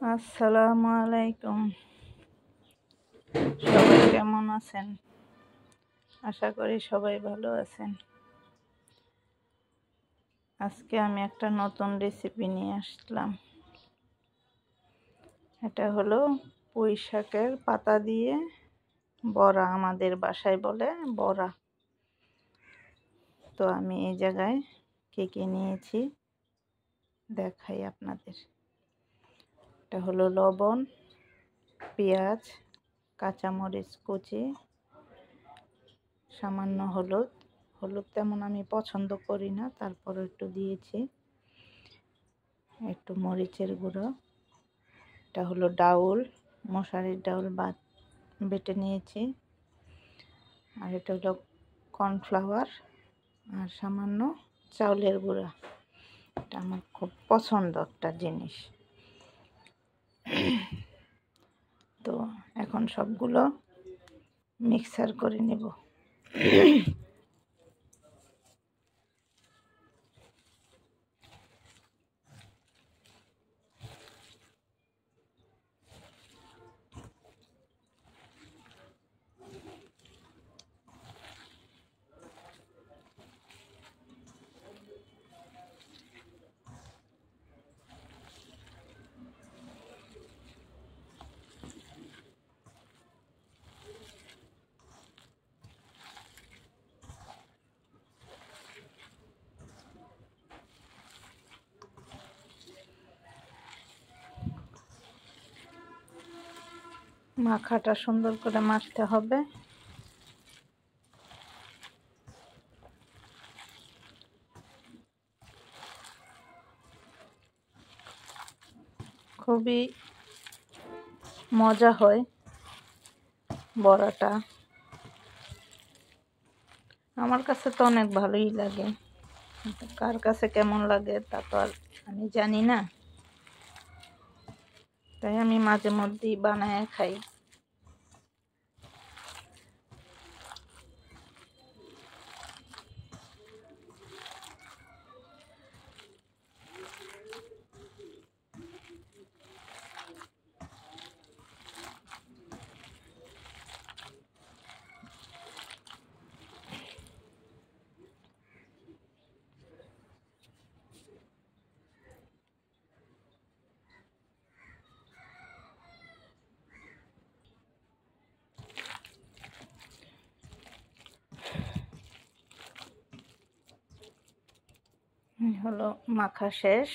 আসসালামু আলাইকুম। সবাই কেমন আছেন? আশা করি সবাই ভালো আছেন। আজকে আমি একটা নতুন রেসিপি নিয়ে আসলাম। এটা হলো পুঁই শাকের পাতা দিয়ে বড়া, আমাদের বাসায় বলে বড়া। তো আমি এই জায়গায় কি নিয়েছি দেখাই আপনাদের। এটা হলো লবণ, পেঁয়াজ, কাঁচামরিচ কুচি, সামান্য হলুদ। হলুদ তেমন আমি পছন্দ করি না, তারপর একটু দিয়েছি, একটু মরিচের গুঁড়ো। এটা হলো ডাউল, মশারির ডাউল বেটে নিয়েছি। আর এটা হলো কর্নফ্লাওয়ার আর সামান্য চাউলের গুঁড়া। এটা আমার খুব পছন্দ একটা জিনিস। তো এখন সবগুলো মিক্সার করে নেব। মাখাটা সুন্দর করে মাখতে হবে। খুবই মজা হয় বড়াটা। আমার কাছে তো অনেক ভালোই লাগে, কার কাছে কেমন লাগে তা তো আর আমি জানি না। তাই আমি মাঝে মধ্যেই বানায় খাই। হলো মাখা শেষ।